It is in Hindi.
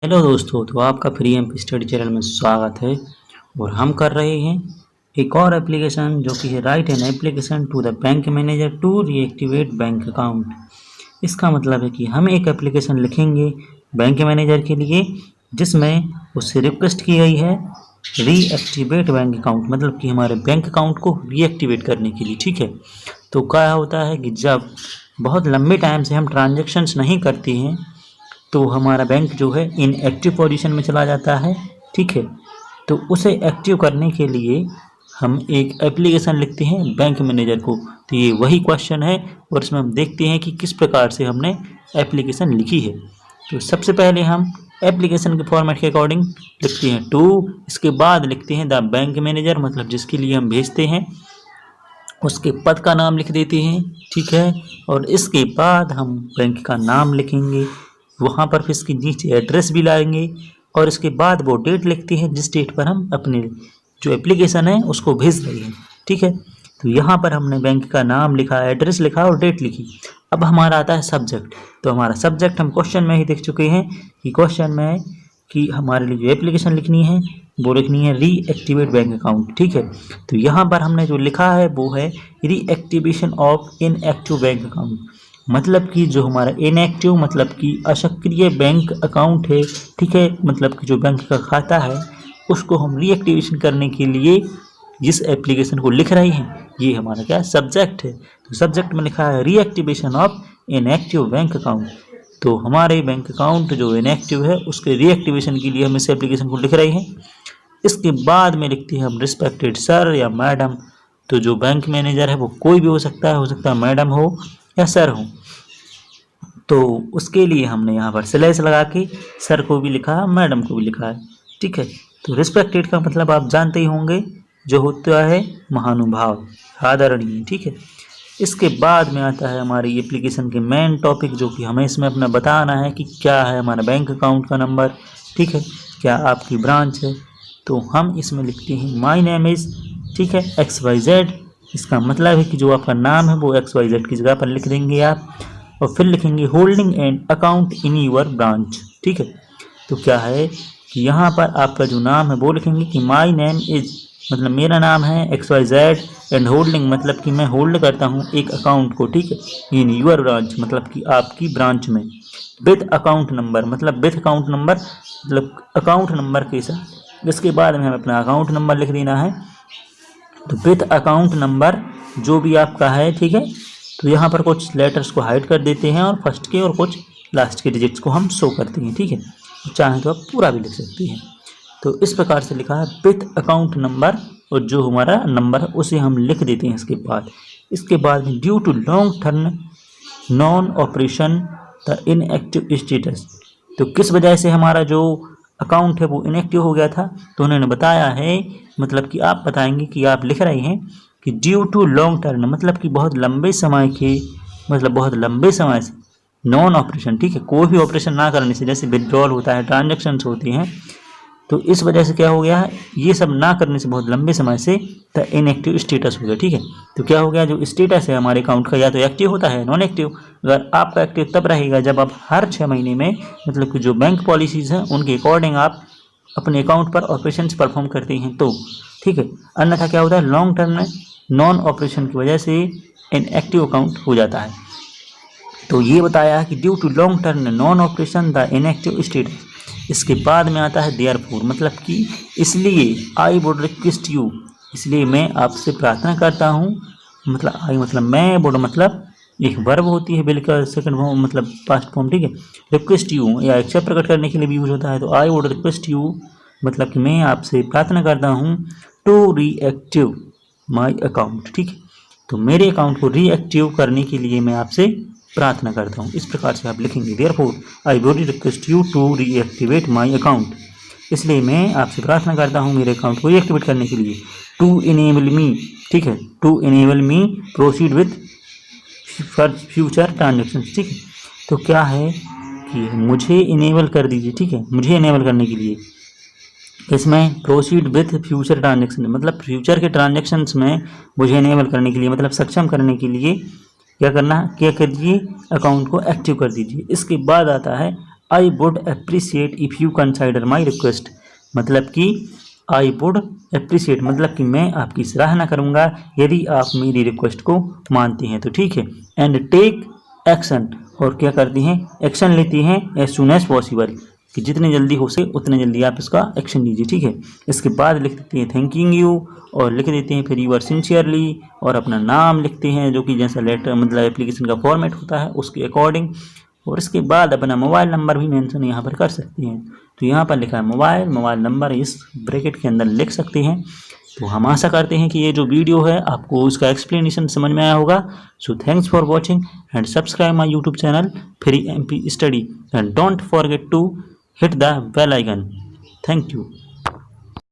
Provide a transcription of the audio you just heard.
हेलो दोस्तों, तो आपका free M P study channel में स्वागत है। और हम कर रहे हैं एक और एप्लीकेशन जो कि है write an application to the bank manager to reactivate bank account. इसका मतलब है कि हम एक एप्लीकेशन लिखेंगे बैंक मैनेजर के लिए जिसमें उससे रिक्वेस्ट की गई है रीएक्टिवेट बैंक अकाउंट, मतलब कि हमारे बैंक अकाउंट को रीएक्टिवेट करने के लिए। ठीक है, तो क्या होता है कि जब बहुत लंबे टाइम से हम ट्रांजेक्शन्स नहीं करते हैं तो हमारा बैंक जो है इनएक्टिव पोजीशन में चला जाता है। ठीक है, तो उसे एक्टिव करने के लिए हम एक एप्लीकेशन लिखते हैं बैंक मैनेजर को। तो ये वही क्वेश्चन है और इसमें हम देखते हैं कि किस प्रकार से हमने एप्लीकेशन लिखी है। तो सबसे पहले हम एप्लीकेशन के फॉर्मेट के अकॉर्डिंग लिखते हैं टू, इसके बाद लिखते हैं द बैंक मैनेजर, मतलब जिसके लिए हम भेजते हैं उसके पद का नाम लिख देते हैं। ठीक है, और इसके बाद हम बैंक का नाम लिखेंगे, वहाँ पर फिर इसके नीचे एड्रेस भी लाएंगे और इसके बाद वो डेट लिखते हैं जिस डेट पर हम अपने जो एप्लीकेशन है उसको भेज रहे हैं। ठीक है, तो यहाँ पर हमने बैंक का नाम लिखा, एड्रेस लिखा और डेट लिखी। अब हमारा आता है सब्जेक्ट। तो हमारा सब्जेक्ट हम क्वेश्चन में ही देख चुके हैं कि क्वेश्चन में है कि हमारे लिए जो एप्लीकेशन लिखनी है वो लिखनी है रीएक्टिवेट बैंक अकाउंट। ठीक है, तो यहाँ पर हमने जो लिखा है वो है reactivation of inactive bank account, मतलब कि जो हमारा इनएक्टिव मतलब कि असक्रिय बैंक अकाउंट है। ठीक है, मतलब कि जो बैंक का खाता है उसको हम रीएक्टिवेशन करने के लिए जिस एप्लीकेशन को लिख रहे हैं ये हमारा क्या सब्जेक्ट है। तो सब्जेक्ट में लिखा है reactivation of inactive bank account. तो हमारे बैंक अकाउंट जो इनएक्टिव है उसके रीएक्टिवेशन के लिए हम इस एप्लीकेशन को लिख रहे हैं। इसके बाद में लिखते हैं हम रिस्पेक्टेड सर या मैडम। तो जो बैंक मैनेजर है वो कोई भी हो सकता है मैडम हो या सर हो। तो उसके लिए हमने यहाँ पर स्लैश लगा के सर को भी लिखा है, मैडम को भी लिखा है। ठीक है, तो रिस्पेक्टेड का मतलब आप जानते ही होंगे, जो होता है महानुभाव, आदरणीय। ठीक है, इसके बाद में आता है हमारी एप्लीकेशन के मेन टॉपिक, जो कि हमें इसमें अपना बताना है कि क्या है हमारा बैंक अकाउंट का नंबर। ठीक है, क्या आपकी ब्रांच है। तो हम इसमें लिखते हैं माई नेम इज़, ठीक है, XYZ। इसका मतलब है कि जो आपका नाम है वो XYZ की जगह पर लिख देंगे आप, और फिर लिखेंगे holding an account in your branch. ठीक है, तो क्या है कि यहाँ पर आपका जो नाम है वो लिखेंगे कि माई नेम इज़, मतलब मेरा नाम है XYZ, एंड होल्डिंग मतलब कि मैं होल्ड करता हूँ एक अकाउंट को। ठीक है, इन यूर ब्रांच मतलब कि आपकी ब्रांच में, विथ अकाउंट नंबर मतलब विथ अकाउंट नंबर मतलब अकाउंट नंबर के साथ। इसके बाद में हमें अपना अकाउंट नंबर लिख देना है। तो विथ अकाउंट नंबर जो भी आपका है। ठीक है, तो यहाँ पर कुछ लेटर्स को हाइड कर देते हैं और फर्स्ट के और कुछ लास्ट के डिजिट्स को हम शो करते हैं। ठीक है, चाहें तो आप पूरा भी लिख सकते हैं। तो इस प्रकार से लिखा है विथ अकाउंट नंबर, और जो हमारा नंबर है उसे हम लिख देते हैं इसके बाद में due to long term non operation the inactive status. तो किस वजह से हमारा जो अकाउंट है वो इनएक्टिव हो गया था, तो उन्होंने बताया है, मतलब कि आप बताएंगे कि आप लिख रहे हैं कि ड्यू टू लॉन्ग टर्म मतलब कि बहुत लंबे समय से नॉन ऑपरेशन। ठीक है, कोई भी ऑपरेशन ना करने से, जैसे विड्रॉल होता है, ट्रांजेक्शन्स होती हैं, तो इस वजह से क्या हो गया है, ये सब ना करने से बहुत लंबे समय से द इनएक्टिव स्टेटस हो गया। ठीक है, तो क्या हो गया, जो स्टेटस है हमारे अकाउंट का या तो एक्टिव होता है नॉन एक्टिव। अगर आपका एक्टिव तब रहेगा जब आप हर 6 महीने में, मतलब कि जो बैंक पॉलिसीज़ हैं उनके अकॉर्डिंग आप अपने अकाउंट पर ऑपरेशंस परफॉर्म करते हैं तो। ठीक है, अन्यथा क्या होता है, लॉन्ग टर्म में नॉन ऑपरेशन की वजह से इनएक्टिव अकाउंट हो जाता है। तो ये बताया है कि due to long term non operation the inactive status. इसके बाद में आता है देयरफॉर, मतलब कि इसलिए, आई वुड रिक्वेस्ट यू, इसलिए मैं आपसे प्रार्थना करता हूँ, मतलब आई मतलब मैं, वुड मतलब एक वर्ब होती है बिल का सेकंड फॉर्म मतलब पास्ट फॉर्म। ठीक है, रिक्वेस्ट यू या इच्छा प्रकट करने के लिए भी यूज होता है। तो आई वुड रिक्वेस्ट यू मतलब कि मैं आपसे प्रार्थना करता हूँ टू रीएक्टिव माई अकाउंट। ठीक है, तो मेरे अकाउंट को रीएक्टिव करने के लिए मैं आपसे प्रार्थना करता हूँ। इस प्रकार से आप लिखेंगे therefore I would request you to reactivate my account, इसलिए मैं आपसे प्रार्थना करता हूँ मेरे अकाउंट को रीएक्टिवेट करने के लिए। टू इनेबल मी, ठीक है, to enable me proceed with future transaction. ठीक है, तो क्या है कि मुझे इनेबल कर दीजिए। ठीक है, मुझे इनेबल करने के लिए इसमें प्रोसीड विथ फ्यूचर ट्रांजेक्शन, मतलब फ्यूचर के ट्रांजेक्शन्स में मुझे इनेबल करने के लिए, मतलब सक्षम करने के लिए क्या करना, क्या करिए, अकाउंट को एक्टिव कर दीजिए। इसके बाद आता है I would appreciate if you consider my request, मतलब कि आई वुड अप्रिसिएट मतलब कि मैं आपकी सराहना करूँगा यदि आप मेरी रिक्वेस्ट को मानते हैं तो ठीक है। एंड टेक एक्शन, और क्या करती हैं, एक्शन लेती हैं एज सुन एज पॉसिबल, कि जितनी जल्दी हो सके उतने जल्दी आप इसका एक्शन लीजिए, ठीक है। इसके बाद लिख देते हैं थैंकिंग यू, और लिख देते हैं फिर यूर सिंसियरली, और अपना नाम लिखते हैं जो कि जैसा लेटर मतलब एप्लीकेशन का फॉर्मेट होता है उसके अकॉर्डिंग, और इसके बाद अपना मोबाइल नंबर भी मेंशन यहाँ पर कर सकते हैं। तो यहाँ पर लिखा है मोबाइल नंबर इस ब्रैकेट के अंदर लिख सकते हैं। तो हम आशा करते हैं कि ये जो वीडियो है आपको उसका एक्सप्लेनेशन समझ में आया होगा। So thanks for watching and subscribe my YouTube channel free MP study and don't forget to hit the bell icon. Thank you.